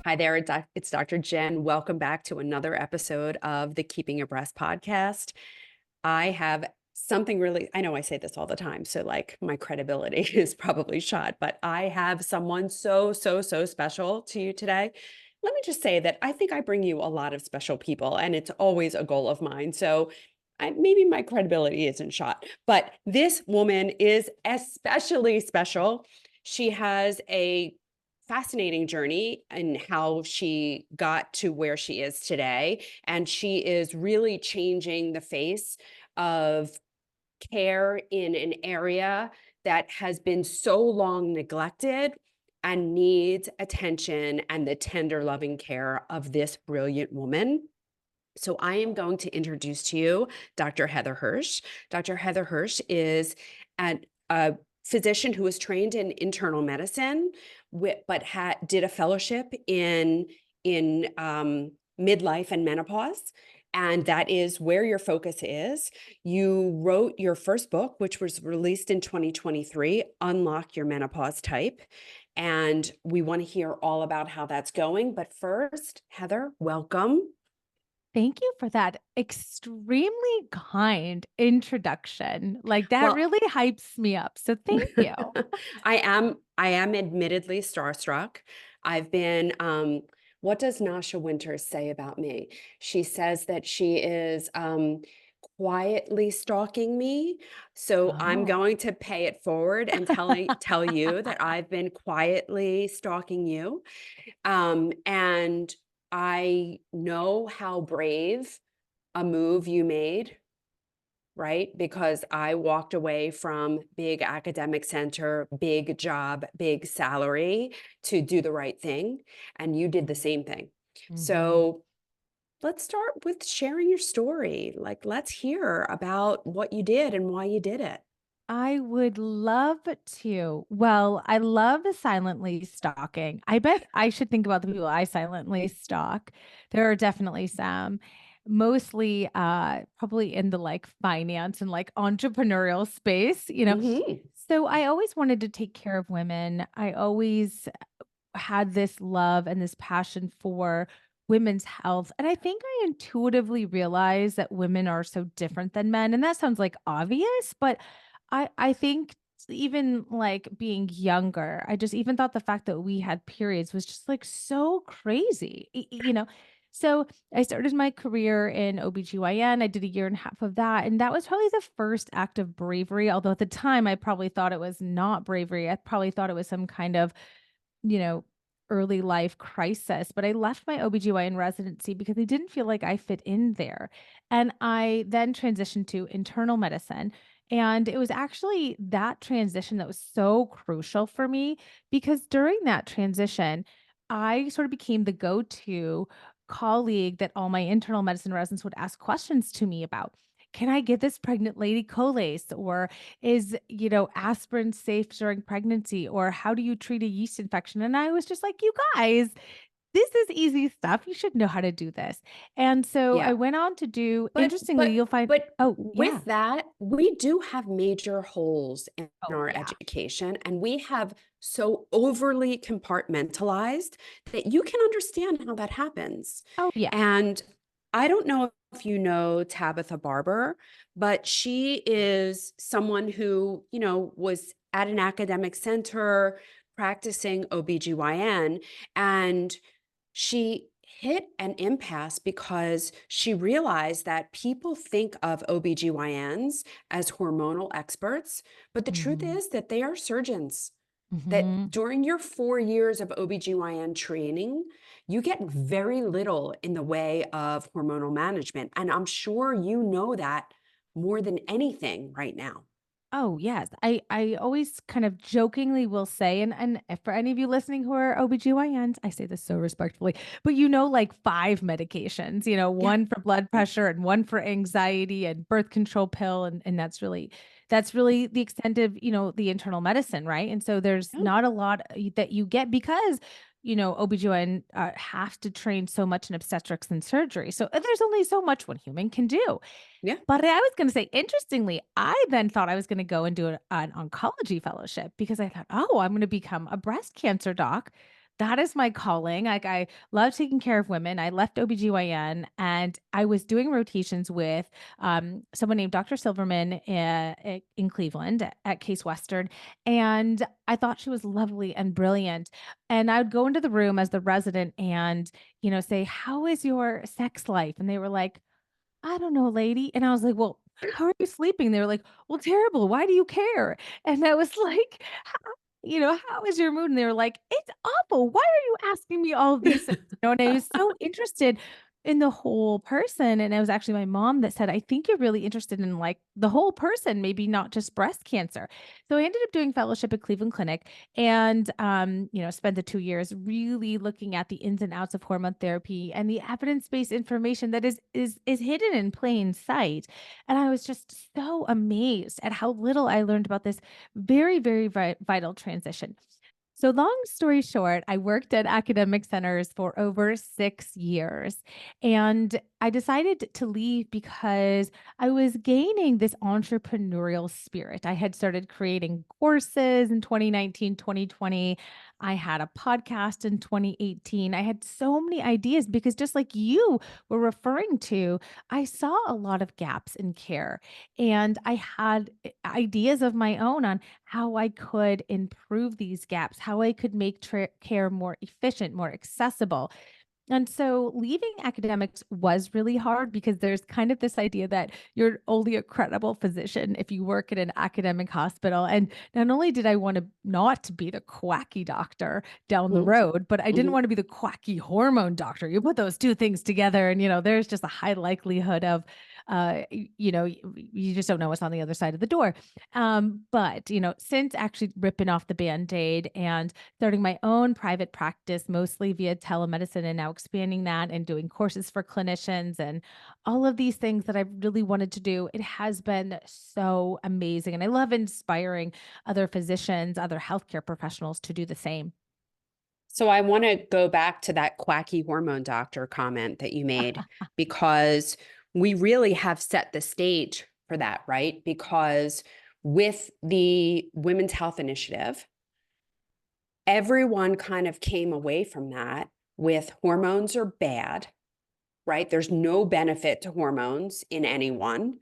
Hi there, it's Dr. Jenn. Welcome back to another episode of the Keeping Abreast podcast. I have something really, I know I say this all the time, so like my credibility is probably shot, but I have someone so special to you today. Let me just say that I think I bring you a lot of special people, and it's always a goal of mine. So maybe my credibility isn't shot, but this woman is especially special. She has a fascinating journey and how she got to where she is today. And she is really changing the face of care in an area that has been so long neglected and needs attention and the tender, loving care of this brilliant woman. So I am going to introduce to you Dr. Heather Hirsch. Dr. Heather Hirsch is a physician who was trained in internal medicine, but did a fellowship in midlife and menopause. And that is where your focus is. You wrote your first book, which was released in 2023, Unlock Your Menopause Type. And we want to hear all about how that's going. But first, Heather, welcome. Thank you for that extremely kind introduction. Like that Well, really hypes me up. So thank you. I am admittedly starstruck. I've been, what does Nasha Winters say about me? She says that she is quietly stalking me. So I'm Oh, going to pay it forward and tell you that I've been quietly stalking you. And I know how brave a move you made, right? Because I walked away from big academic center, big job, big salary to do the right thing. And you did the same thing. hmm So let's start with sharing your story. Like, let's hear about what you did and why you did it. I would love to. Well, I love silently stalking. I bet I should think about the people I silently stalk. There are definitely some, mostly probably in the like finance and like entrepreneurial space. Hmm. So I always wanted to take care of women. I always had this love and this passion for women's health. And I think I intuitively realized that women are so different than men. And that sounds like obvious, but I think even like being younger, I just even thought the fact that we had periods was just like so crazy. So I started my career in OBGYN. I did a year and a half of that. And that was probably the first act of bravery. Although at the time I probably thought it was not bravery. I probably thought it was some kind of you know, early life crisis, but I left my OBGYN residency because I didn't feel like I fit in there. And I then transitioned to internal medicine. And it was actually that transition that was so crucial for me because during that transition, I sort of became the go to colleague that all my internal medicine residents would ask questions to me about. Can I give this pregnant lady Colace? Or is aspirin safe during pregnancy? Or how do you treat a yeast infection? And I was just like, you guys, this is easy stuff. You should know how to do this. And so I Yeah. went on to do, But interestingly, but you'll find, but oh, yeah. with that, we do have major holes in Oh, our yeah. education, and we have so overly compartmentalized that you can understand how that happens. Oh, yeah. And I don't know if you know Tabitha Barber, but she is someone who, was at an academic center practicing OBGYN, and she hit an impasse because she realized that people think of OBGYNs as hormonal experts, but the truth hmm is that they are surgeons. That hmm during your 4 years of OBGYN training, you get very little in the way of hormonal management. And I'm sure you know that more than anything right now. Oh, yes. I always kind of jokingly will say, and if for any of you listening who are OBGYNs, I say this so respectfully, but like 5 medications, Yeah. one for blood pressure and one for anxiety and birth control pill. And that's really the extent of the internal medicine, right? And so there's Yeah. not a lot that you get because OBGYN have to train so much in obstetrics and surgery. So there's only so much one human can do. Yeah. But I was gonna say, interestingly, I then thought I was gonna go and do an oncology fellowship because I thought, "Oh, I'm gonna become a breast cancer doc." that is my calling. Like, I love taking care of women. I left OBGYN and I was doing rotations with someone named Dr. Silverman in Cleveland at Case Western. And I thought she was lovely and brilliant. And I would go into the room as the resident and, say, "How is your sex life?" And they were like, "I don't know, lady." And I was like, "Well, how are you sleeping?" They were like, "Well, terrible. Why do you care?" And I was like, "How is your mood?" And they were like, "It's awful. Why are you asking me all of these things?" And I was so interested in the whole person. And it was actually my mom that said, "I think you're really interested in like the whole person, maybe not just breast cancer." So I ended up doing fellowship at Cleveland Clinic and spent the 2 years really looking at the ins and outs of hormone therapy and the evidence-based information that is hidden in plain sight. And I was just so amazed at how little I learned about this very, very vital transition. So, long story short, I worked at academic centers for over 6 years. And I decided to leave because I was gaining this entrepreneurial spirit. I had started creating courses in 2019, 2020. I had a podcast in 2018. I had so many ideas because, just like you were referring to, I saw a lot of gaps in care. And I had ideas of my own on how I could improve these gaps, how I could make care more efficient, more accessible. And so leaving academics was really hard because there's kind of this idea that you're only a credible physician if you work at an academic hospital. And not only did I want to not be the quacky doctor down the Mhm, road, but I didn't mhm. want to be the quacky hormone doctor. You put those two things together, and there's just a high likelihood of, you just don't know what's on the other side of the door. But since actually ripping off the band-aid and starting my own private practice, mostly via telemedicine, and now expanding that and doing courses for clinicians and all of these things that I've really wanted to do. It has been so amazing. And I love inspiring other physicians, other healthcare professionals to do the same. So I want to go back to that quacky hormone doctor comment that you made, because we really have set the stage for that, right? Because with the Women's Health Initiative, everyone kind of came away from that with hormones are bad, right? There's no benefit to hormones in anyone.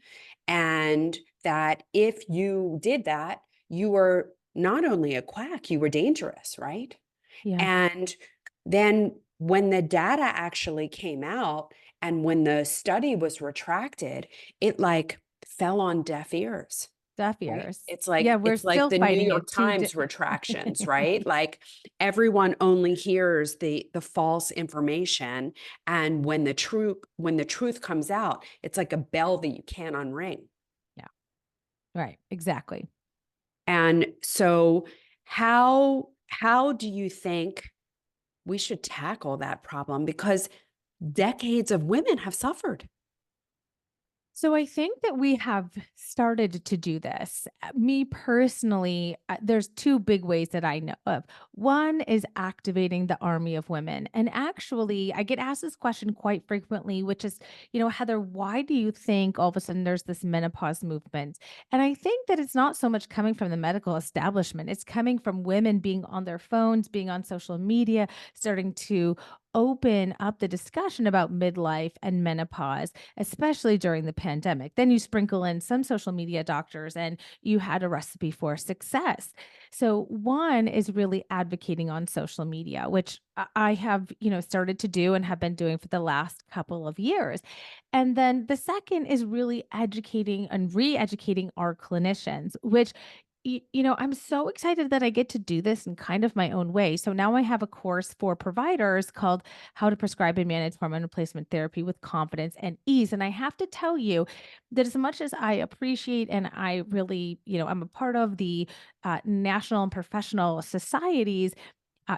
And that if you did that, you were not only a quack, you were dangerous, right? Yeah, And then when the data actually came out and when the study was retracted, it like fell on deaf ears. deaf Right. ears. It's Yeah, like we're it's like still the New fighting York it Times retractions, right? Like everyone only hears the false information, and when the truth comes out, it's like a bell that you can't unring. Yeah, right. Exactly. And so how do you think we should tackle that problem? Because decades of women have suffered. So I think that we have started to do this. Me personally, there's two big ways that I know of. One is activating the army of women. And actually, I get asked this question quite frequently, which is, Heather, why do you think all of a sudden there's this menopause movement? And I think that it's not so much coming from the medical establishment, it's coming from women being on their phones, being on social media, starting to open up the discussion about midlife and menopause, especially during the pandemic. Then you sprinkle in some social media doctors and you had a recipe for success. So one is really advocating on social media, which I have, started to do and have been doing for the last couple of years. And then the second is really educating and re-educating our clinicians, which I'm so excited that I get to do this in kind of my own way. So now I have a course for providers called How to Prescribe and Manage Hormone Replacement Therapy with Confidence and Ease. And I have to tell you that as much as I appreciate and I really, I'm a part of the national and professional societies,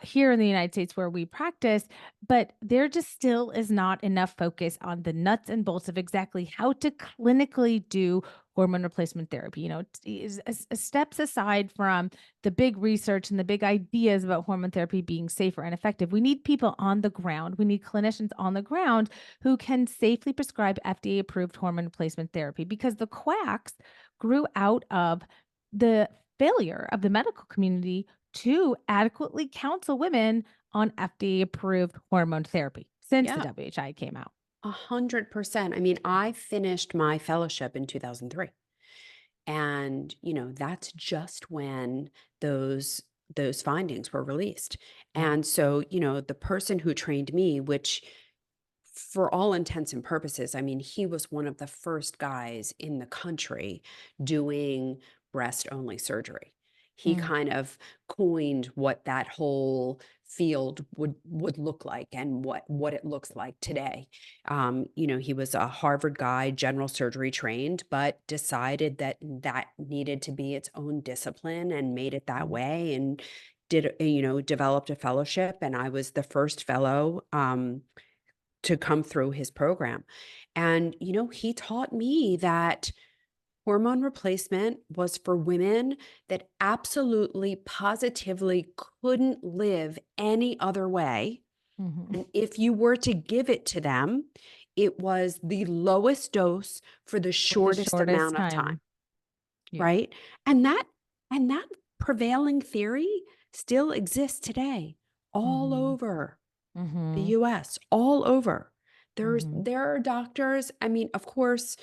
here in the United States where we practice, but there just still is not enough focus on the nuts and bolts of exactly how to clinically do hormone replacement therapy. Steps aside from the big research and the big ideas about hormone therapy being safer and effective, we need people on the ground. We need clinicians on the ground who can safely prescribe FDA approved hormone replacement therapy because the quacks grew out of the failure of the medical community to adequately counsel women on FDA approved hormone therapy since the Yeah, WHI came out. 100%. I mean, I finished my fellowship in 2003. And, that's just when those those findings were released. Yeah. And so, the person who trained me, which for all intents and purposes, I mean, he was one of the first guys in the country doing breast only surgery. He Mm, kind of coined what that whole field would look like and what it looks like today. He was a Harvard guy, general surgery trained, but decided that that needed to be its own discipline and made it that mm, way and developed a fellowship. And I was the first fellow to come through his program. And, he taught me that hormone replacement was for women that absolutely, positively couldn't live any other way. mhm. And if you were to give it to them, it was the lowest dose for the For the shortest shortest amount of time, time. Yeah. right? And that prevailing theory still exists today all Mhm. over the Mhm. US, all over. Mhm. There are doctors, I mean, of course,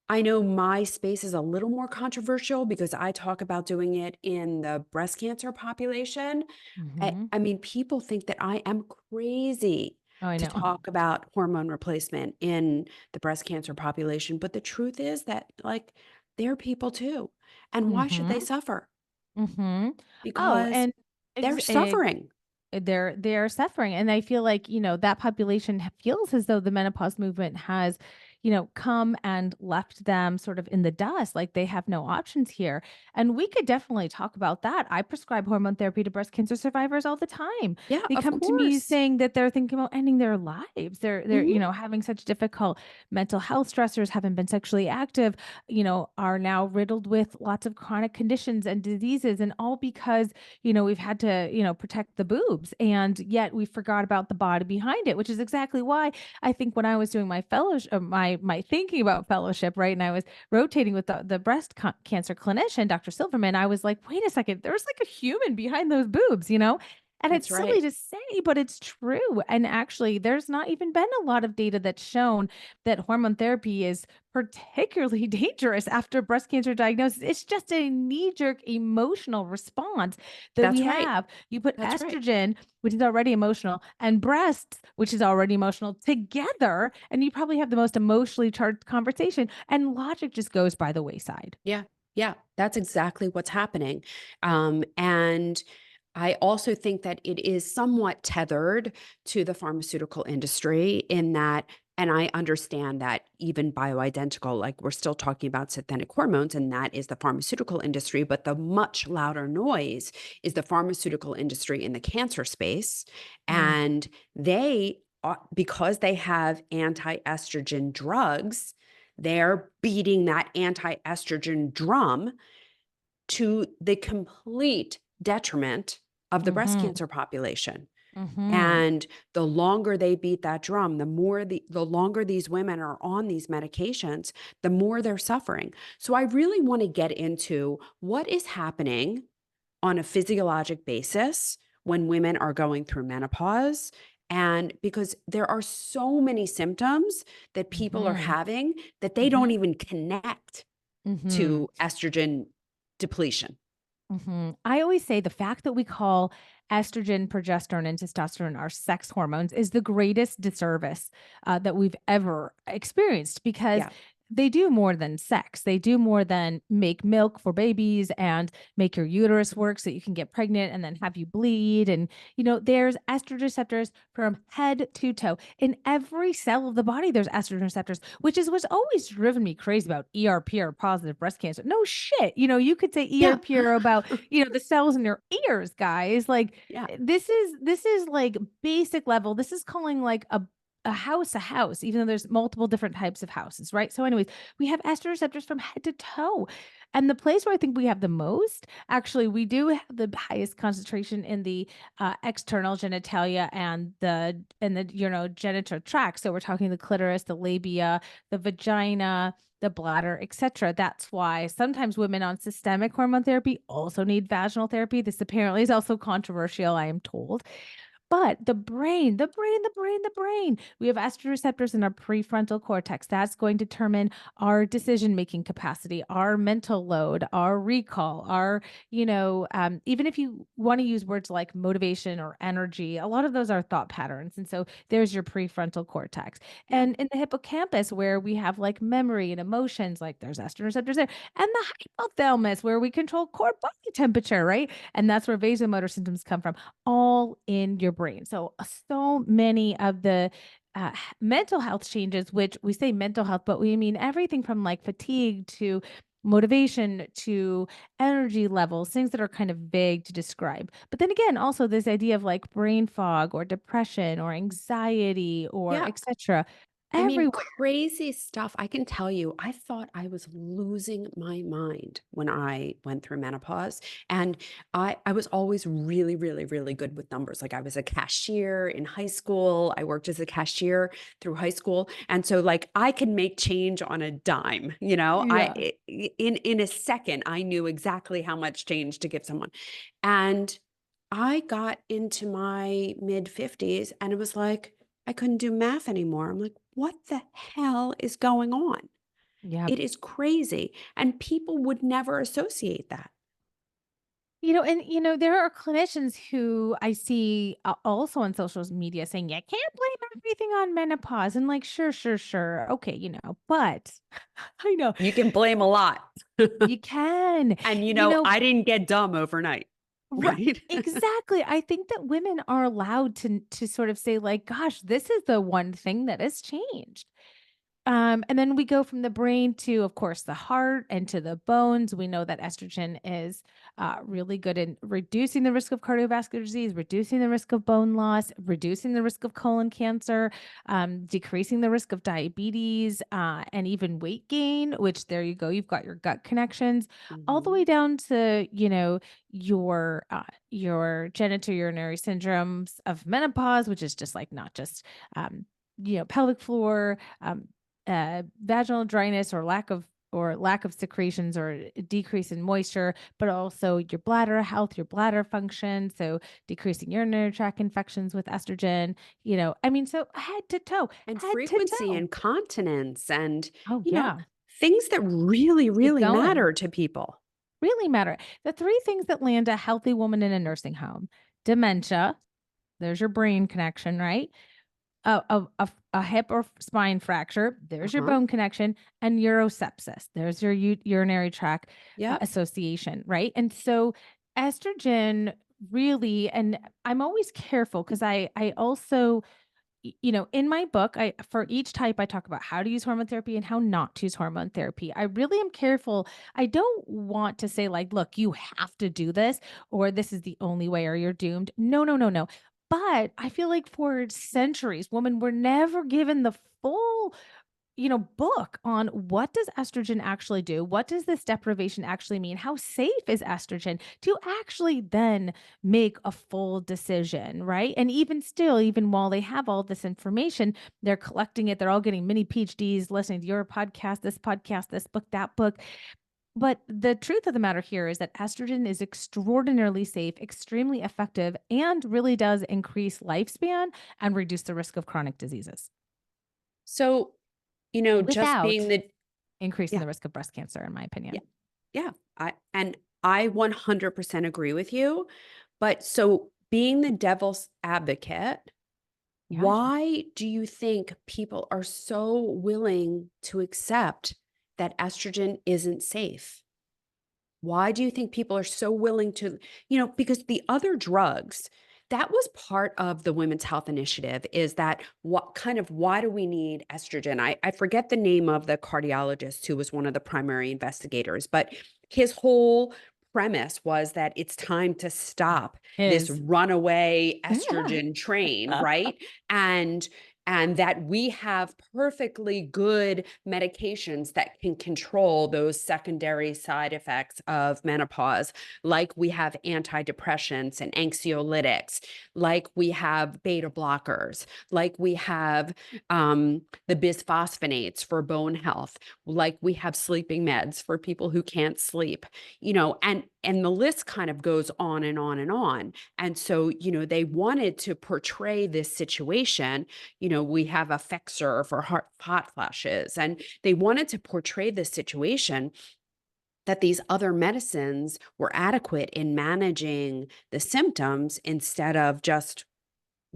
I know my space is a little more controversial because I talk about doing it in the breast cancer population. Mhm. I mean, people think that I am crazy Oh, I to know. talk about hormone replacement in the breast cancer population, but the truth is that, like, they're people too. And why should they Mhm. suffer? Mhm. Oh, Because and they're ex suffering. they're suffering, and I feel like, that population feels as though the menopause movement has, come and left them sort of in the dust, like they have no options here. And we could definitely talk about that. I prescribe hormone therapy to breast cancer survivors all the time. Yeah, They of come to me course. saying that they're thinking about ending their lives. They're Mhm. having such difficult mental health stressors, haven't been sexually active, are now riddled with lots of chronic conditions and diseases, and all because we've had to, protect the boobs, and yet we forgot about the body behind it, which is exactly why I think when I was doing my fellowship, my thinking about fellowship, right, and I was rotating with the breast cancer clinician, Dr. Silverman, I was like, wait a second, there's like a human behind those boobs, And it's That's silly right. to say, but it's true. And actually, there's not even been a lot of data that's shown that hormone therapy is particularly dangerous after breast cancer diagnosis. It's just a knee jerk emotional response that we That's right. have. You put That's right. estrogen, which is already emotional, and breasts, which is already emotional, together, and you probably have the most emotionally charged conversation. And logic just goes by the wayside. Yeah. Yeah. That's exactly what's happening. And I also think that it is somewhat tethered to the pharmaceutical industry in that, and I understand that even bioidentical, like we're still talking about synthetic hormones, and that is the pharmaceutical industry, but the much louder noise is the pharmaceutical industry in the cancer space. Mm, And because they have anti-estrogen drugs, they're beating that anti-estrogen drum to the complete detriment of the breast mhm, cancer population. mhm, And the longer they beat that drum, the longer these women are on these medications, the more they're suffering. So I really want to get into what is happening on a physiologic basis when women are going through menopause. And because there are so many symptoms that people are mhm, having that they don't mhm, even connect mhm. to estrogen depletion. I always say the fact that we call estrogen, progesterone, and testosterone our sex hormones is the greatest disservice that we've ever experienced, because Yeah. they do more than sex. They do more than make milk for babies and make your uterus work so you can get pregnant and then have you bleed. And, there's estrogen receptors from head to toe. In every cell of the body, there's estrogen receptors, which is what's always driven me crazy about ERP or positive breast cancer. No shit. You could say Yeah. ERP or about, the cells in your ears, guys. Like, Yeah. this is like basic level. This is calling like a house, even though there's multiple different types of houses, right? So, anyways, we have estrogen receptors from head to toe. And the place where I think we have the most, actually, we do have the highest concentration in the external genitalia and the genital tract. So we're talking the clitoris, the labia, the vagina, the bladder, etc. That's why sometimes women on systemic hormone therapy also need vaginal therapy. This apparently is also controversial, I am told. But the brain. We have estrogen receptors in our prefrontal cortex. That's going to determine our decision making capacity, our mental load, our recall, our, even if you want to use words like motivation or energy, a lot of those are thought patterns. And so there's your prefrontal cortex. Yeah. And in the hippocampus, where we have like memory and emotions, like there's estrogen receptors there, and the hypothalamus, where we control core body temperature, right? And that's where vasomotor symptoms come from, all in your brain. So many of the mental health changes, which we say mental health, but we mean everything from like fatigue to motivation to energy levels, things that are kind of vague to describe. But then again, also this idea of like brain fog or depression or anxiety or Yeah. etc. I mean, Everywhere. crazy stuff. I can tell you, I thought I was losing my mind when I went through menopause. And I was always really, really, really good with numbers. Like I was a cashier in high school. I worked as a cashier through high school. And so like I can make change on a dime, Yeah. in a second, I knew exactly how much change to give someone. And I got into my mid 50s and it was like, I couldn't do math anymore. I'm like, what the hell is going on? Yeah. It is crazy. And people would never associate that. There are clinicians who I see also on social media saying, "You can't blame everything on menopause." And like, sure, sure, sure. Okay, but I know You can blame a lot. you can, And, you know, I didn't get dumb overnight, Right, right? exactly. I think that women are allowed to sort of say like, "Gosh, this is the one thing that has changed." And then we go from the brain to, of course, the heart and to the bones. We know that estrogen is really good in reducing the risk of cardiovascular disease, reducing the risk of bone loss, reducing the risk of colon cancer, decreasing the risk of diabetes, and even weight gain, which there you go. You've got your gut connections all the way Mhm. down to, your genitourinary syndromes of menopause, which is just like not just, pelvic floor, vaginal dryness or lack of secretions or a decrease in moisture, but also your bladder health, your bladder function. So decreasing urinary tract infections with estrogen, so And head to frequency toe. incontinence and, Oh, you know, yeah. things that really, Keep really going. matter to people. Really matter. The three things that land a healthy woman in a nursing home: dementia, there's your brain connection, right? A hip or spine fracture, there's your Uh-huh. bone connection, and urosepsis, there's your urinary tract Yep. association, right? And so estrogen really, and I'm always careful because I also, in my book, I for each type I talk about how to use hormone therapy and how not to use hormone therapy. I really am careful. I don't want to say like, look, you have to do this or this is the only way or you're doomed. No, no, no, no. But I feel like for centuries, women were never given the full, book on what does estrogen actually do? What does this deprivation actually mean? How safe is estrogen to actually then make a full decision, right? And even still, even while they have all this information, they're collecting it. They're all getting mini PhDs, listening to your podcast, this book, that book. But the truth of the matter here is that estrogen is extraordinarily safe, extremely effective, and really does increase lifespan and reduce the risk of chronic diseases So, just being without the increasing yeah, the risk of breast cancer, in my yeah, opinion. yeah. I 100% agree with you. But so being the devil's advocate, Yeah. why do you think people are so willing to accept that estrogen isn't safe? Why do you think people are so willing to, because the other drugs, that was part of the Women's Health Initiative, is that why do we need estrogen? I forget the name of the cardiologist who was one of the primary investigators, but his whole premise was that it's time to stop this Is. runaway estrogen train, right? And and that we have perfectly good medications that can control those secondary side effects of menopause, like we have antidepressants and anxiolytics, like we have beta blockers, like we have the bisphosphonates for bone health, like we have sleeping meds for people who can't sleep, and the list kind of goes on and on and on. And so, they wanted to portray this situation. We have Effexor for hot flashes, and they wanted to portray this situation that these other medicines were adequate in managing the symptoms instead of just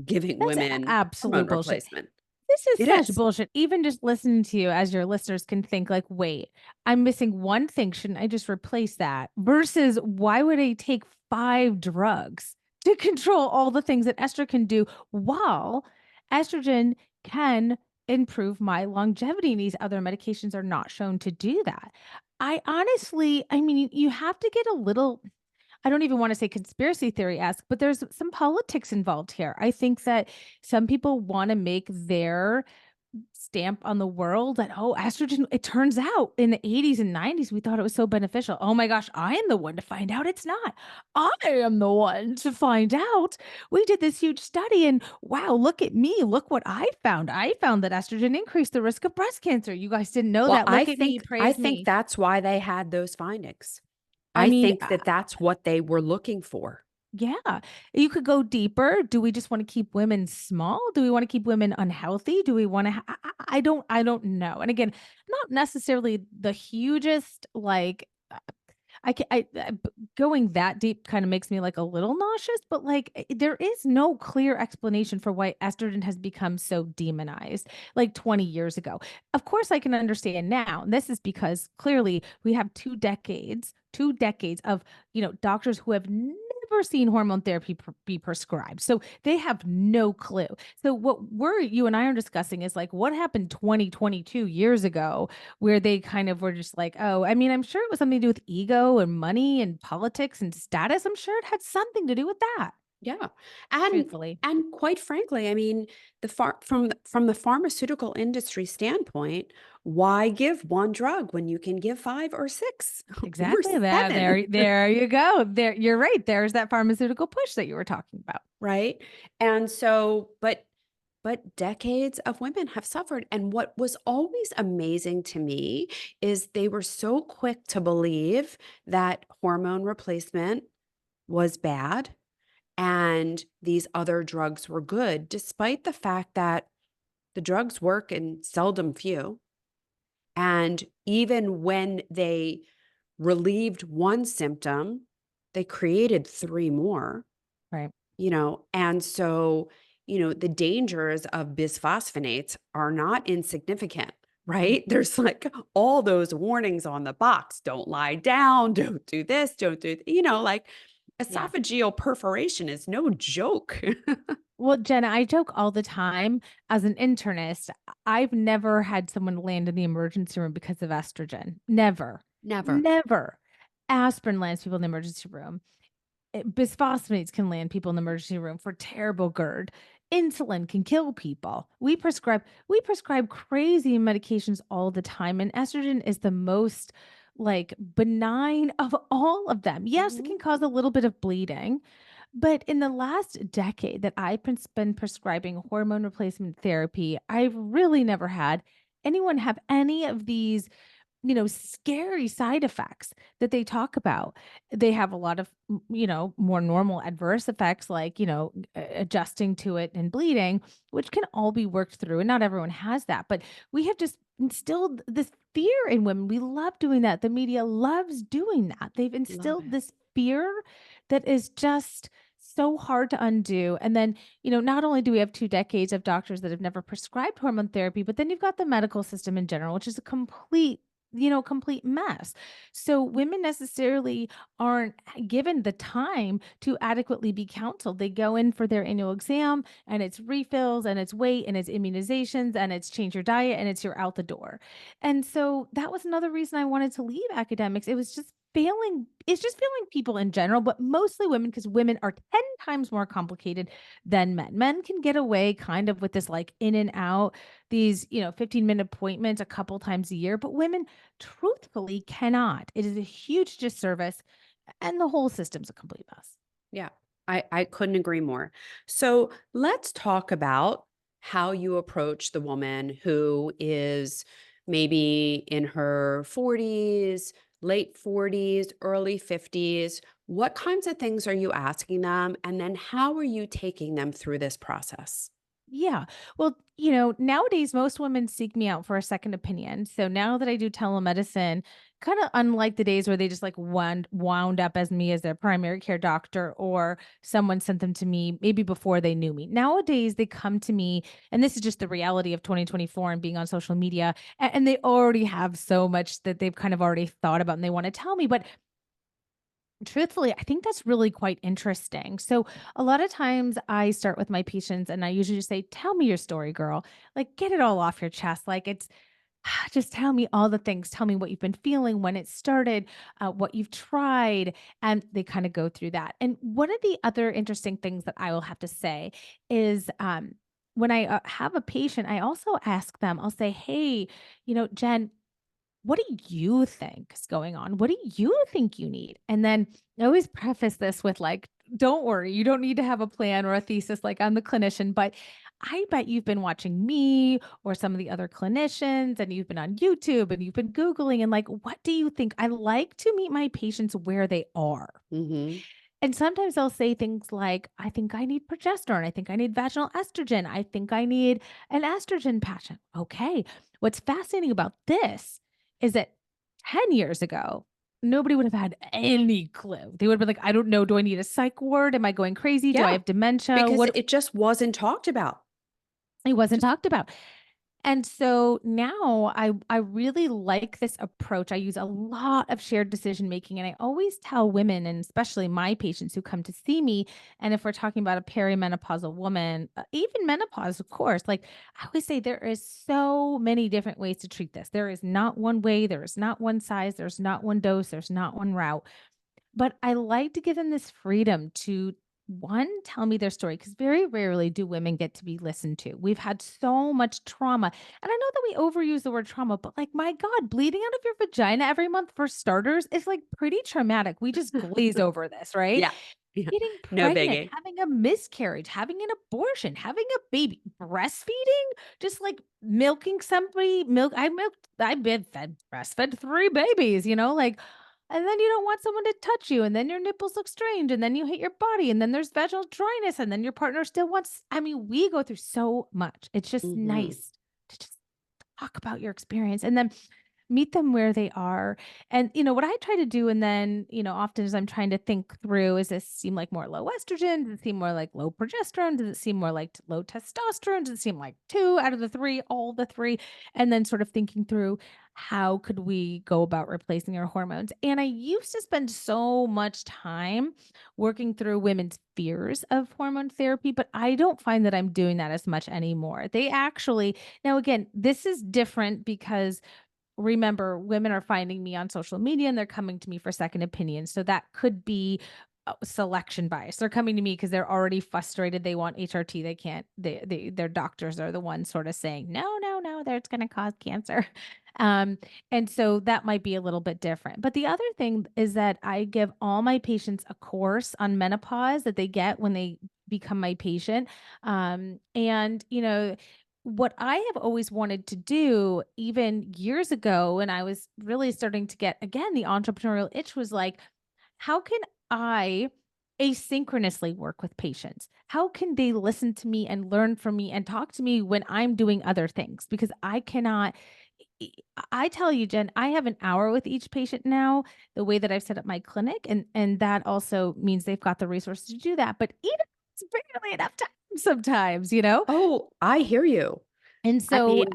giving That's women hormone absolute bullshit. replacement. This is It such is. bullshit. Even just listening to you as your listeners can think like, wait, I'm missing one thing. Shouldn't I just replace that? Versus why would I take 5 drugs to control all the things that estrogen can do while estrogen can improve my longevity and these other medications are not shown to do that. I mean, you have to get a little I don't even wanna say conspiracy theory-esque, but there's some politics involved here. I think that some people wanna make their stamp on the world that, "Oh, estrogen" it turns out in the '80s and '90s, we thought it was so beneficial. Oh my gosh, I am the one to find out it's not. I am the one to find out. We did this huge study and wow, look at me. Look what I found. I found that estrogen increased the risk of breast cancer. You guys didn't know Well, that. I Look at me. think I Praise think me. that's why they had those findings. I I mean, think that that's what they were looking for. yeah, you could go deeper. Do we just wanna keep women small? Do we wanna keep women unhealthy? Do we wanna I don't know. And again, not necessarily the hugest, like, I ca I b going that deep kinda makes me, like, a little nauseous, but, like, there is no clear explanation for why estrogen has become so demonized, like, 20 years ago. Of course, I can understand now, and this is because clearly we have 2 decades of, doctors who have never seen hormone therapy be prescribed, so they have no clue. So what you and I are discussing is, like, what happened 20, 22 years ago where they kind of were just like, "Oh," I mean, I'm sure it was something to do with ego and money and politics and status. I'm sure it had something to do with that, Yeah. And truthfully. and quite frankly, I mean, from the pharmaceutical industry standpoint, why give one drug when you can give 5 or 6 or Exactly. There 7, there there you go. There you're right. There's that pharmaceutical push that you were talking about. right? And so but decades of women have suffered, and what was always amazing to me is they were so quick to believe that hormone replacement was bad and these other drugs were good, despite the fact that the drugs work in seldom few. And even when they relieved one symptom, they created three more, Right. and so, the dangers of bisphosphonates are not insignificant. Right? Mhm. There's like all those warnings on the box. Don't lie down. Don't do this. Don't do, like Yeah. esophageal perforation is no joke. Well, Jenna, I joke all the time as an internist, I've never had someone land in the emergency room because of estrogen. Never. Never. Never. Aspirin lands people in the emergency room. Bisphosphonates can land people in the emergency room for terrible GERD. Insulin can kill people. We prescribe crazy medications all the time, and estrogen is the most like benign of all of them. Yes, it Mhm. can cause a little bit of bleeding, but in the last decade that I've been prescribing hormone replacement therapy, I've really never had anyone have any of these scary side effects that they talk about. They have a lot of, more normal adverse effects like, adjusting to it and bleeding, which can all be worked through. And not everyone has that. But we have just instilled this fear in women. We love doing that. The media loves doing that. They've Love instilled it. this fear that is just so hard to undo. And then, not only do we have 2 decades of doctors that have never prescribed hormone therapy, but then you've got the medical system in general, which is a complete mess. So women necessarily aren't given the time to adequately be counseled. They go in for their annual exam and it's refills and it's weight and it's immunizations and it's change your diet and it's you're out the door. And so that was another reason I wanted to leave academics. It was just it's just failing people in general, but mostly women because women are 10 times more complicated than men. Men can get away kind of with this like in and out, these, 15-minute appointments a couple times a year, but women truthfully cannot. It is a huge disservice and the whole system's a complete mess. Yeah, I couldn't agree more. So let's talk about how you approach the woman who is maybe in her 40s, late 40s, early 50s. What kinds of things are you asking them? And then how are you taking them through this process? Yeah. Well, nowadays most women seek me out for a second opinion. So now that I do telemedicine, kind of unlike the days where they just like wound up as me as their primary care doctor or someone sent them to me maybe before they knew me. Nowadays they come to me, and this is just the reality of 2024 and being on social media, and they already have so much that they've kind of already thought about and they want to tell me, but truthfully, I think that's really quite interesting. So, a lot of times I start with my patients and I usually just say, "Tell me your story, girl. Like, get it all off your chest. Like, it's just tell me all the things. Tell me what you've been feeling, when it started, what you've tried." And they kind of go through that. And one of the other interesting things that I will have to say is, when I have a patient, I also ask them, I'll say, "Hey, Jen, what do you think is going on? What do you think you need?" And then I always preface this with like, don't worry, you don't need to have a plan or a thesis like I'm the clinician, but I bet you've been watching me or some of the other clinicians and you've been on YouTube and you've been Googling and like, what do you think? I like to meet my patients where they are. Hmm. And sometimes they'll say things like, I think I need progesterone. I think I need vaginal estrogen. I think I need an estrogen patch. Okay. What's fascinating about this is that 10 years ago, nobody would have had any clue. They would have been like, I don't know. Do I need a psych ward? Am I going crazy? Do I Yeah, have dementia? because What? it just wasn't talked about. It wasn't Just talked about. And so now I really like this approach. I use a lot of shared decision making, and I always tell women, and especially my patients who come to see me, and if we're talking about a perimenopausal woman, even menopause, of course, like I always say there is so many different ways to treat this. There is not one way, there is not one size, there's not one dose, there's not one route. But I like to give them this freedom to one, tell me their story because very rarely do women get to be listened to. We've had so much trauma. And I know that we overuse the word trauma, but like, my God, bleeding out of your vagina every month for starters is like pretty traumatic. We just glaze over this, right? yeah, yeah, Getting no pregnant, biggie. having a miscarriage, having an abortion, having a baby, breastfeeding, just like milking somebody, I've been fed, breastfed three babies, like, and then you don't want someone to touch you, and then your nipples look strange, and then you hate your body, and then there's vaginal dryness, and then your partner still wants, I mean, we go through so much. It's just Hmm. nice to just talk about your experience and then meet them where they are. And, what I try to do, and then, often as I'm trying to think through, is this seem like more low estrogen? Does it seem more like low progesterone? Does it seem more like low testosterone? Does it seem like two out of the three, all the three? And then sort of thinking through how could we go about replacing our hormones? And I used to spend so much time working through women's fears of hormone therapy, but I don't find that I'm doing that as much anymore. They actually, now again, this is different because remember, women are finding me on social media and they're coming to me for second opinions. So that could be selection bias. They're coming to me because they're already frustrated. They want HRT. They can't, their doctors are the ones sort of saying, no, no, no, that's going to cause cancer. Um, and so that might be a little bit different. But the other thing is that I give all my patients a course on menopause that they get when they become my patient. And, what I have always wanted to do, even years ago, when I was really starting to get, again, the entrepreneurial itch was like, how can I asynchronously work with patients? How can they listen to me and learn from me and talk to me when I'm doing other things? Because I cannot, I I tell you, Jen, I have an hour with each patient now, the way that I've set up my clinic. And that also means they've got the resources to do that. But even it's barely enough time sometimes. Oh, I hear you. And I so, mean,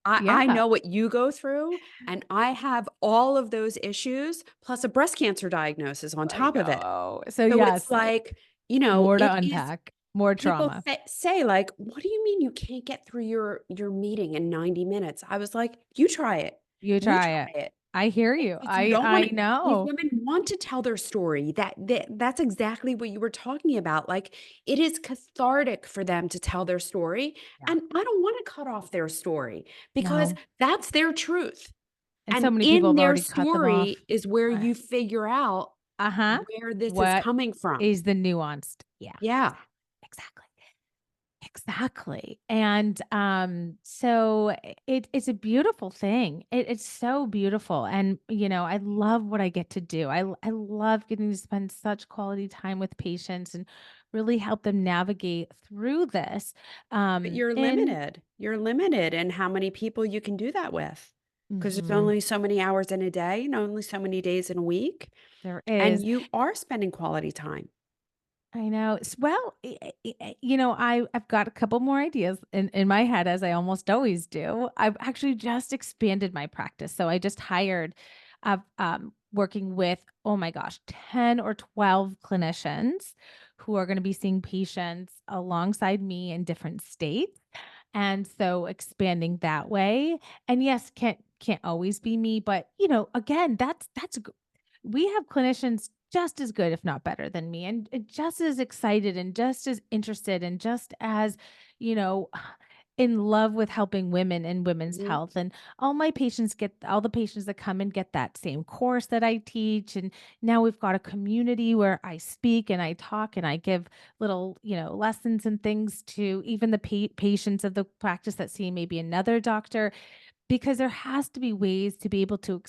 I yeah, know what you go through, and I have all of those issues plus a breast cancer diagnosis on I top of it. know. So, So it's yes, like, more to it is unpack, more people trauma. say like, "What do you mean you can't get through your meeting in 90 minutes?" I was like, "You try it. You You try try it. it." I hear you. Because you don't I wanna these know. women want to tell their story. That's exactly what you were talking about. Like, it is cathartic for them to tell their story, Yeah. and I don't wanna cut off their story because No. that's their truth. And so And many people in have their already cut them off. story is where Uh, you figure out uh-huh. where this is What coming from. is the nuanced? Yeah, Yeah. exactly. Exactly. Exactly. And so it's a beautiful thing. It's so beautiful. And I love what I get to do. I love getting to spend such quality time with patients and really help them navigate through this. But you're And limited. You're limited in how many people you can do that with, because there's Mhm, only so many hours in a day and only so many days in a week, there and is. you are spending quality time. I know. Well, I've got a couple more ideas in my head, as I almost always do. I've actually just expanded my practice. So I just hired, working with, oh my gosh, 10 or 12 clinicians who are going to be seeing patients alongside me in different states. And so expanding that way. And yes, can't always be me, but again, we have clinicians just as good, if not better than me, and just as excited and just as interested and just as, you know, in love with helping women and women's Mhm. health. And all the patients that come and get that same course that I teach. And now we've got a community where I speak and I talk and I give little, lessons and things to even the patients of the practice that see maybe another doctor, because there has to be ways to be able to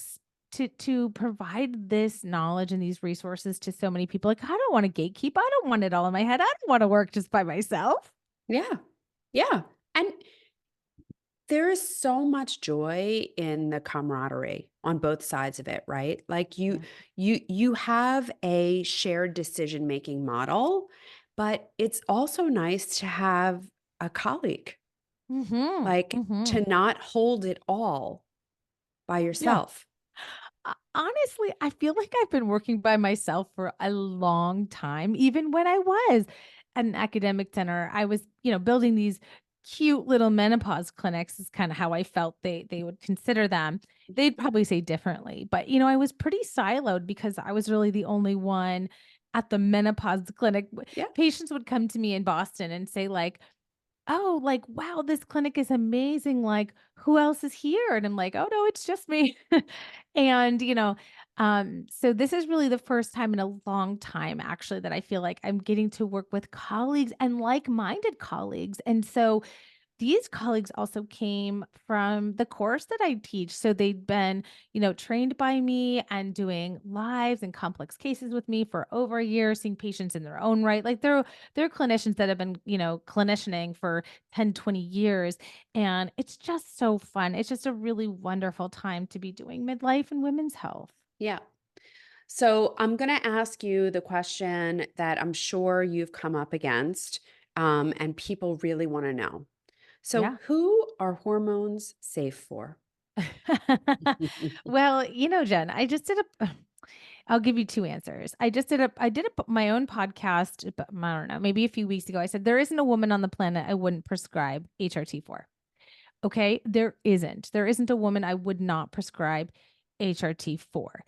to provide this knowledge and these resources to so many people. Like, I don't want to gatekeep. I don't want it all in my head. I don't want to work just by myself. Yeah. Yeah, and there is so much joy in the camaraderie on both sides of it, right? Like, Yeah. you have a shared decision-making model, but it's also nice to have a colleague, Mhm. like, Mhm. to not hold it all by Yeah. yourself. Honestly, I feel like I've been working by myself for a long time. Even when I was at an academic center, I was, building these cute little menopause clinics is kind of how I felt they would consider them. They'd probably say differently, but I was pretty siloed because I was really the only one at the menopause clinic. Yeah. Patients would come to me in Boston and say like, "Oh, like, wow, this clinic is amazing. Like, who else is here?" And I'm like, "Oh, no, it's just me." And, so this is really the first time in a long time, actually, that I feel like I'm getting to work with colleagues and like-minded colleagues. And so these colleagues also came from the course that I teach. So they'd been, trained by me and doing lives and complex cases with me for over a year, seeing patients in their own right. Like they're clinicians that have been, clinicianing for 10, 20 years. And it's just so fun. It's just a really wonderful time to be doing midlife and women's health. Yeah. So I'm going to ask you the question that I'm sure you've come up against, and people really want to know. So, Yeah. who are hormones safe for? Well, Jen, I'll give you 2 answers. I did my own podcast, but I don't know, maybe a few weeks ago. I said there isn't a woman on the planet I wouldn't prescribe HRT for. Okay? There isn't. There isn't a woman I would not prescribe HRT for.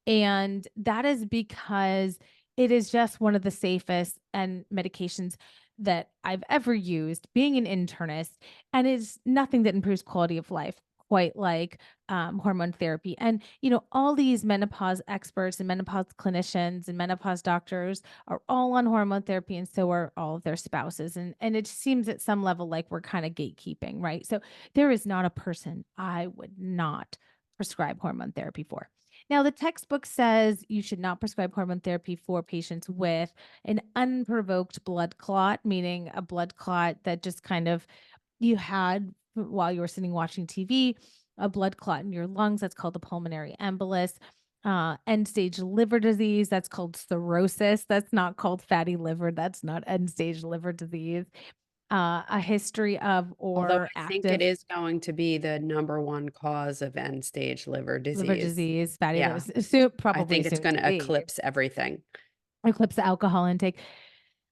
And that is because it is just one of the safest and medications that I've ever used being an internist, and is nothing that improves quality of life quite like hormone therapy. And all these menopause experts and menopause clinicians and menopause doctors are all on hormone therapy, and so are all of their spouses. And it seems at some level like we're kind of gatekeeping, right? So there is not a person I would not prescribe hormone therapy for. Now, the textbook says you should not prescribe hormone therapy for patients with an unprovoked blood clot, meaning a blood clot that just kind of you had while you were sitting watching TV, a blood clot in your lungs. That's called a pulmonary embolus. End stage liver disease. That's called cirrhosis. That's not called fatty liver. That's not end stage liver disease. A history of Although or I think it active is going to be the number one cause of end-stage liver liver disease. disease, fatty liver, Yeah, I probably think it's soon to gonna be. eclipse everything. Eclipse the alcohol intake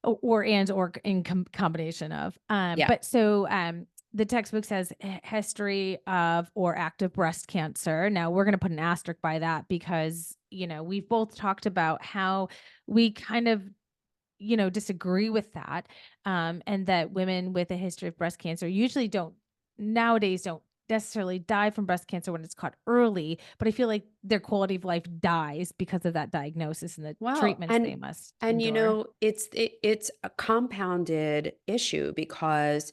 or and or in combination of. Yeah. But so the textbook says history of or active breast cancer. Now we're going to put an asterisk by that because, we've both talked about how we kind of, disagree with that. And that women with a history of breast cancer usually nowadays don't necessarily die from breast cancer when it's caught early, but I feel like their quality of life dies because of that diagnosis and the Well, treatments and they must and endure. it's a compounded issue because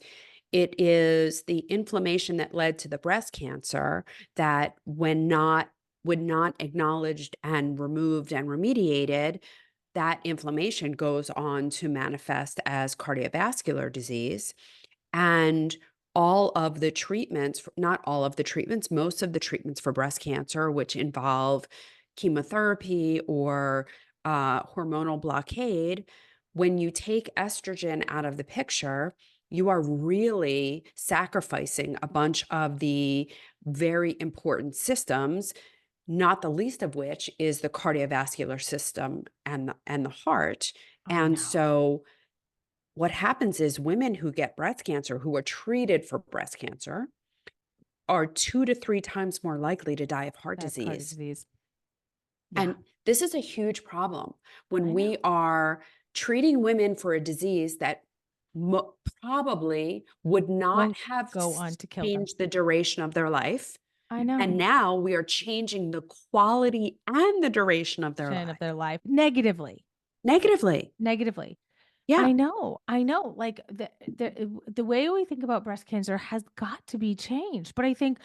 it is the inflammation that led to the breast cancer that when not acknowledged and removed and remediated, that inflammation goes on to manifest as cardiovascular disease. And all of the treatments, not all of the treatments, most of the treatments for breast cancer, which involve chemotherapy or hormonal blockade, when you take estrogen out of the picture, you are really sacrificing a bunch of the very important systems, not the least of which is the cardiovascular system and the heart. I And know. so what happens is women who get breast cancer, who are treated for breast cancer, are 2 to 3 times more likely to die of heart That's heart disease. disease. Yeah, And this is a huge problem when I know. we are treating women for a disease that probably would not Won't have go on to kill them. changed the duration of their life. I And know. now we are changing the quality and the duration of their Of life their life negatively. negatively. Negatively. Yeah, I know, like, the way we think about breast cancer has got to be changed, but I think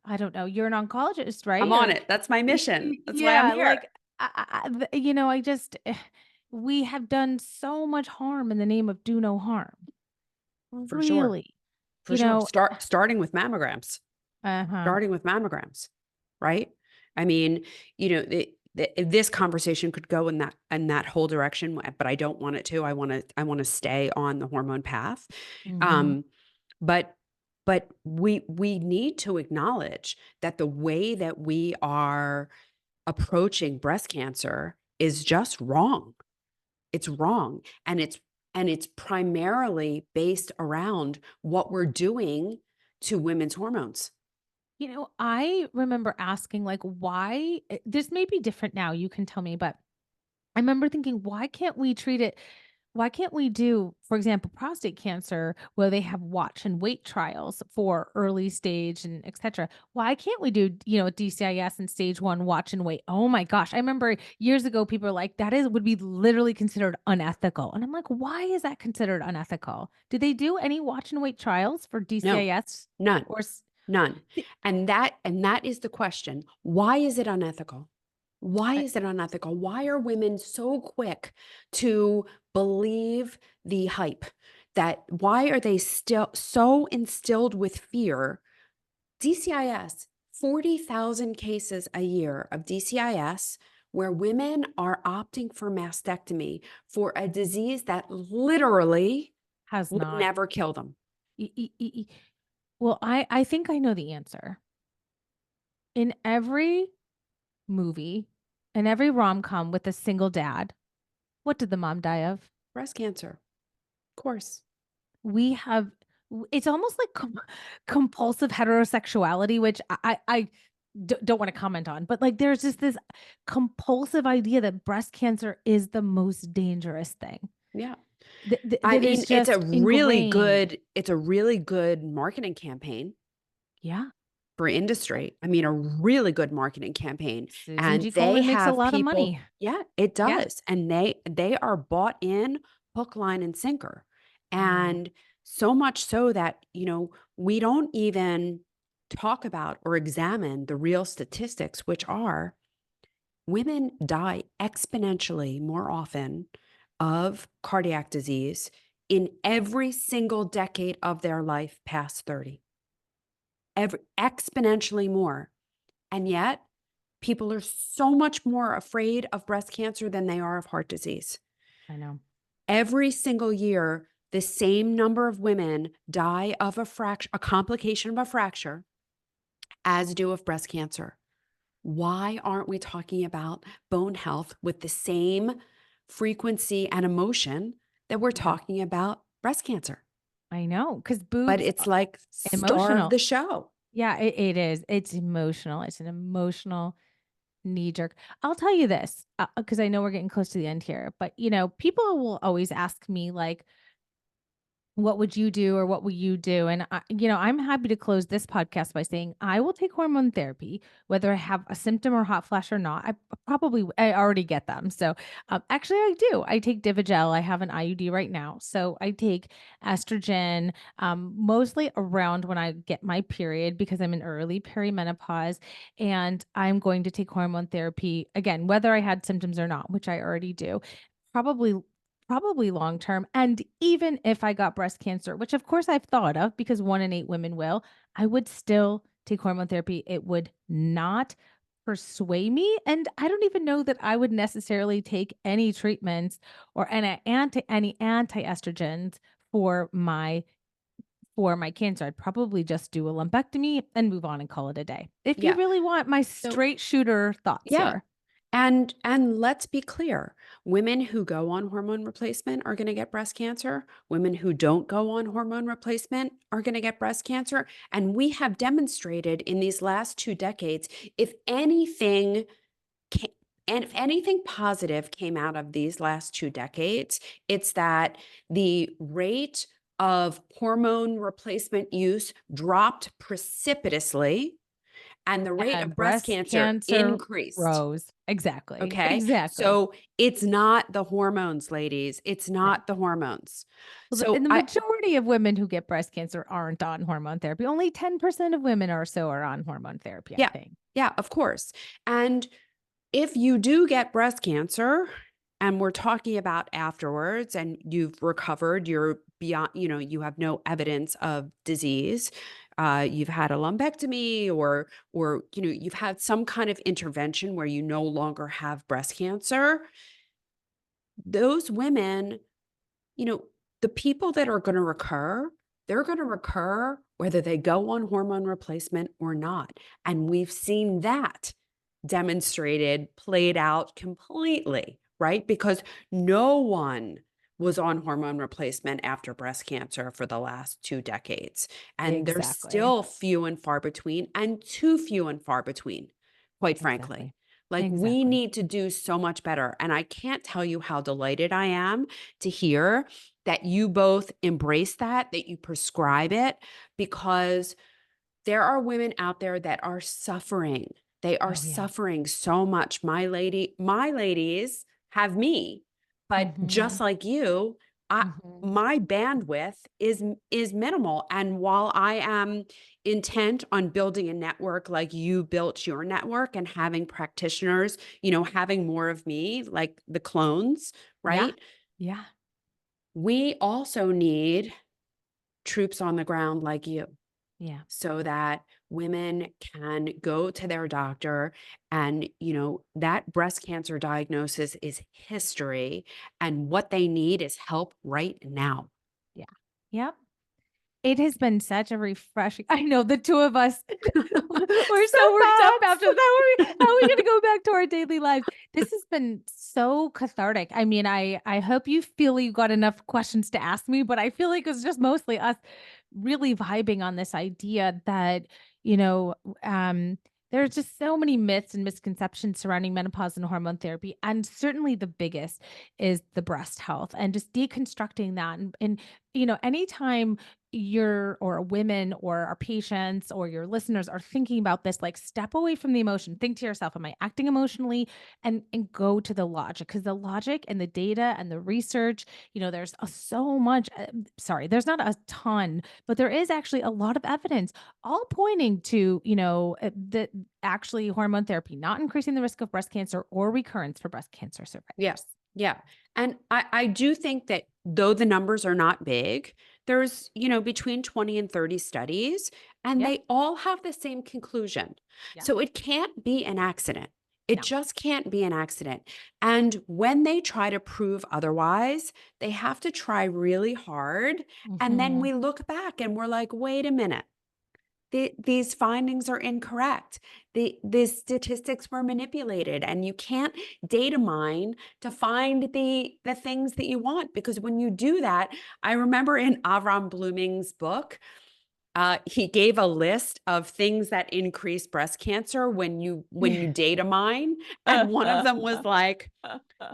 I don't know, you're an oncologist, I'm right? on Or it. That's my mission. That's why I'm yeah, here. like, I just we have done so much harm in the name of do no harm. For sure. Really, For you sure. know Starting with mammograms. Uh-huh. Starting with mammograms, right? I mean, this conversation could go in that whole direction, but I don't want it to. I want to stay on the hormone path. Mhm. Um, but but we need to acknowledge that the way that we are approaching breast cancer is just wrong. It's wrong, and it's primarily based around what we're doing to women's hormones. I remember asking, like, why this may be different now, you can tell me, but I remember thinking, why can't we do, for example, prostate cancer, where they have watch and wait trials for early stage and et cetera? Why can't we do, DCIS and stage one watch and wait? Oh my gosh. I remember years ago, people were like, would be literally considered unethical. And I'm like, why is that considered unethical? Do they do any watch and wait trials for No, DCIS none, or none. And that is the question. Why is it unethical? Why I is it unethical? Why are women so quick to believe the hype? That why are they still so instilled with fear? DCIS, 40,000 cases a year of DCIS where women are opting for mastectomy for a disease that literally has would not. never kill them. E e e e Well, I think I know the answer. In every movie, in every rom-com with a single dad, what did the mom die of? Breast cancer, of course. We have it's almost like compulsive heterosexuality, which don't wanna comment on, but, like, there's just this compulsive idea that breast cancer is the most dangerous thing. Yeah. I That is mean, it's a just really ingrained. good it's a really good marketing campaign Yeah. for industry. I mean, a really good marketing campaign. Susan And G. they Komen makes a have lot of people, money. yeah, it Yeah, does. And they are bought in hook, line, and sinker. I know. And so much so that, we don't even talk about or examine the real statistics, which are women die exponentially more often of cardiac disease in every single decade of their life past 30. Exponentially more. And yet, people are so much more afraid of breast cancer than they are of heart disease. I know. Every single year, the same number of women die of a complication of a fracture as do of breast cancer. Why aren't we talking about bone health with the same frequency and emotion that we're Yeah, talking about breast cancer? I know, because but boobs it's are like star of emotional. the show. Yeah, it is. It's emotional. It's an emotional knee jerk. I'll tell you this, because I know we're getting close to the end here, but, people will always ask me, like, what would you do or what will you do? And I'm happy to close this podcast by saying I will take hormone therapy, whether I have a symptom or hot flash or not. I already get them. So actually, I do. I take Divigel. I have an IUD right now, so I take estrogen mostly around when I get my period because I'm in early perimenopause, and I'm going to take hormone therapy again, whether I had symptoms or not, which I already do. Probably long term. And even if I got breast cancer, which of course I've thought of because 1 in 8 women will, I would still take hormone therapy. It would not persuade me. And I don't even know that I would necessarily take any treatments or any anti-estrogens for my cancer. I'd probably just do a lumpectomy and move on and call it a day. If you Yeah. really want my So straight shooter thoughts yeah. here. And let's be clear. Women who go on hormone replacement are going to get breast cancer. Women who don't go on hormone replacement are going to get breast cancer. And we have demonstrated in these last 2 decades, if anything ca- and if anything positive came out of these last 2 decades, it's that the rate of hormone replacement use dropped precipitously and the rate of And breast breast cancer cancer increased. rose. Exactly. Okay. Exactly. So it's not the hormones, ladies. It's No. not the hormones. Well, So and the I, majority of women who get breast cancer aren't on hormone therapy. Only 10% of women or so are on hormone therapy, I yeah, think. yeah, of course. And if you do get breast cancer, and we're talking about afterwards, and you've recovered, you're beyond, you have no evidence of disease. You've had a lumpectomy, or you've had some kind of intervention where you no longer have breast cancer. Those women, you know, the people that are going to recur, they're going to recur whether they go on hormone replacement or not. And we've seen that demonstrated, played out completely, right? Because no one was on hormone replacement after breast cancer for the last 2 decades. And they're Exactly. still few and far between, and too few and far between, quite frankly. Exactly. Like, we Exactly. need to do so much better. And I can't tell you how delighted I am to hear that you both embrace that you prescribe it, because there are women out there that are suffering. They are Oh, yeah. suffering so much. My ladies have me, but just Mhm. like you, I Mhm. my bandwidth is minimal. And while I am intent on building a network like you built your network and having practitioners, having more of me, like the clones, Yeah. right? Yeah. We also need troops on the ground like you, Yeah. so that women can go to their doctor, and that breast cancer diagnosis is history, and what they need is help right now. Yeah. Yep. It has been such a refreshing. I know the 2 of us, we're so worked up Soapbox. after that. How are we gonna go back to our daily lives? This has been so cathartic. I mean, I hope you feel you got enough questions to ask me, but I feel like it's just mostly us really vibing on this idea that, you know, um, there's just so many myths and misconceptions surrounding menopause and hormone therapy. And certainly the biggest is the breast health and just deconstructing that. And anytime you're or women or our patients or your listeners are thinking about this, like, step away from the emotion, think to yourself, am I acting emotionally, and go to the logic, because the logic and the data and the research, there's so much, sorry, there's not a ton, but there is actually a lot of evidence all pointing to, that actually hormone therapy not increasing the risk of breast cancer or recurrence for breast cancer Yeah. survivors. Yeah. And I do think that though the numbers are not big, there's, between 20 and 30 studies, and Yeah. they all have the same conclusion. Yeah. So it can't be an accident. It No. just can't be an accident. And when they try to prove otherwise, they have to try really hard. And then Mhm. we look back and we're like, wait a minute. these findings are incorrect. The statistics were manipulated, and you can't data mine to find the things that you want, because when you do that, I remember in Avram Blooming's book, he gave a list of things that increase breast cancer when you data mine, and one of them was like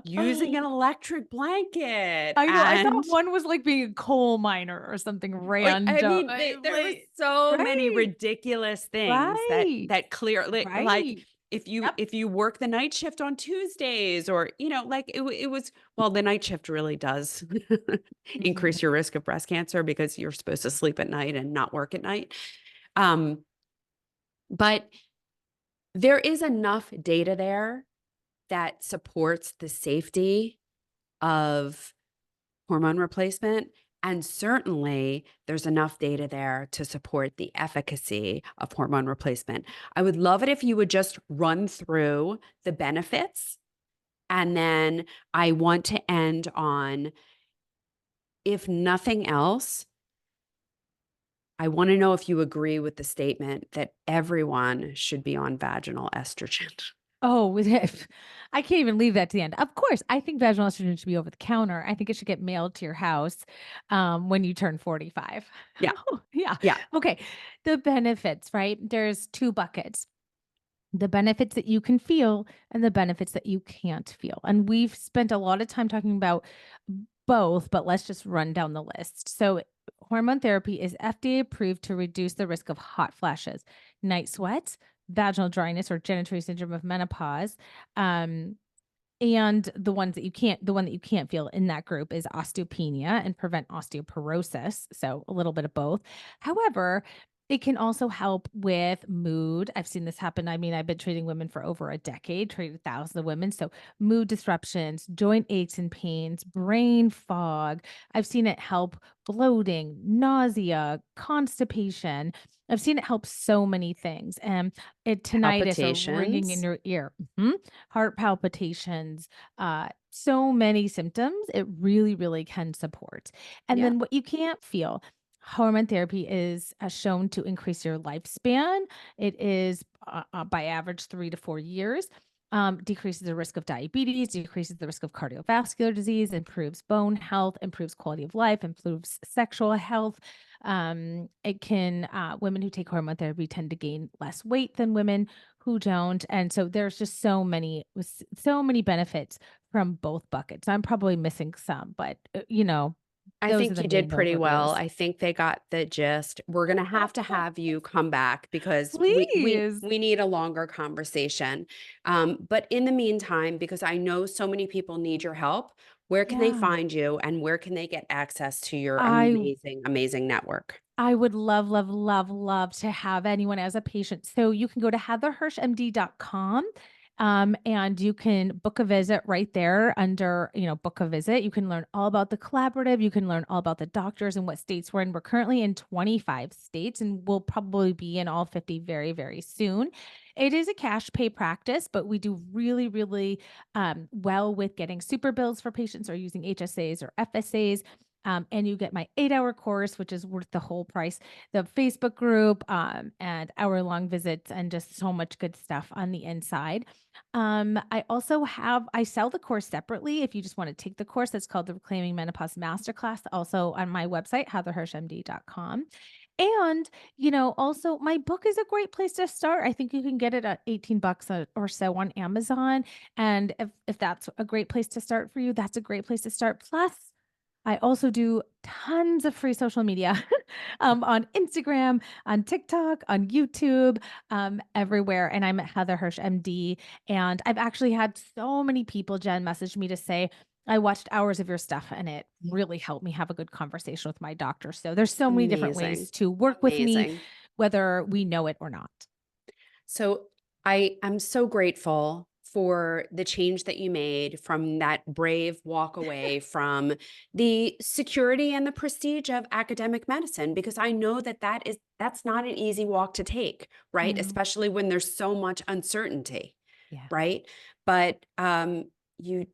using an electric blanket. I know. I thought And one was like being a coal miner or something like, I random. mean, there was so many Right, ridiculous things right, that clearly, like, right. Yep. if you work the night shift on Tuesdays, or like it was, well, the night shift really does Mhm. increase your risk of breast cancer because you're supposed to sleep at night and not work at night. Um, but there is enough data there that supports the safety of hormone replacement. And certainly there's enough data there to support the efficacy of hormone replacement. I would love it if you would just run through the benefits. And then I want to end on, if nothing else, I want to know if you agree with the statement that everyone should be on vaginal estrogen. Oh, with it, I can't even leave that to the end. Of course, I think vaginal estrogen should be over the counter. I think it should get mailed to your house when you turn 45. Yeah. Yeah. Yeah. Okay. The benefits, right? There's two buckets: the benefits that you can feel and the benefits that you can't feel. And we've spent a lot of time talking about both, but let's just run down the list. So, hormone therapy is FDA approved to reduce the risk of hot flashes, night sweats, vaginal dryness, or genital syndrome of menopause. Um, and the one that you can't feel in that group is osteopenia and prevent osteoporosis. So a little bit of both. However, it can also help with mood. I've seen this happen. I mean, I've been treating women for over a decade, treated thousands of women. So mood disruptions, joint aches and pains, brain fog. I've seen it help bloating, nausea, constipation. I've seen it help so many things. And tinnitus or ringing in Palpitations. your ear. Mhm. Heart palpitations, so many symptoms it really, really can support. And Yeah. then what you can't feel, hormone therapy is shown to increase your lifespan. It is by average 3 to 4 years. Decreases the risk of diabetes, decreases the risk of cardiovascular disease, improves bone health, improves quality of life, improves sexual health. It can, women who take hormone therapy tend to gain less weight than women who don't. And so there's just so many benefits from both buckets. I'm probably missing some, but I those are think the you did main pretty well. overviews. I think they got the gist. We're going to have you come back because Please. we need a longer conversation. But in the meantime, because I know so many people need your help, where can they Yeah. find you, and where can they get access to your I amazing, amazing network? I would love, love, love, love to have anyone as a patient. So you can go to heatherhirschmd.com, and you can book a visit right there under, book a visit. You can learn all about the collaborative. You can learn all about the doctors and what states we're in. We're currently in 25 states and we'll probably be in all 50 very, very soon. It is a cash pay practice, but we do really, really well with getting super bills for patients or using HSAs or FSAs. And you get my 8-hour course, which is worth the whole price, the Facebook group, and hour-long visits, and just so much good stuff on the inside. I sell the course separately. If you just want to take the course, that's called the Reclaiming Menopause Masterclass, also on my website, heatherhirschmd.com. And, also my book is a great place to start. I think you can get it at 18 bucks or so on Amazon. And if that's a great place to start for you, that's a great place to start. Plus, I also do tons of free social media on Instagram, on TikTok, on YouTube, everywhere. And I'm at Heather Hirsch MD. And I've actually had so many people, Jen, message me to say, I watched hours of your stuff and it really helped me have a good conversation with my doctor. So there's so many different ways Amazing. to work with me, Amazing. whether we know it or not. So I am so grateful for the change that you made from that brave walk away from the security and the prestige of academic medicine, because I know that that's not an easy walk to take, right? No. Especially when there's so much uncertainty, Yeah. right? But you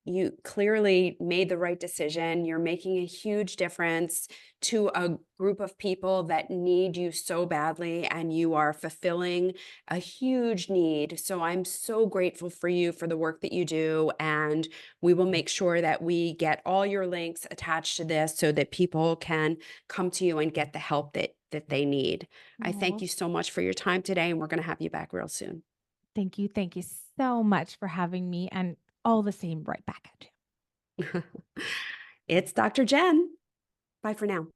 You clearly made the right decision. You're making a huge difference to a group of people that need you so badly, and you are fulfilling a huge need. So I'm so grateful for you for the work that you do. And we will make sure that we get all your links attached to this so that people can come to you and get the help that they need. I thank Oh, you so much for your time today, and we're going to have you back real soon. thank you. Thank you so much for having me, and all the same right back at you. It's Dr. Jen. Bye for now.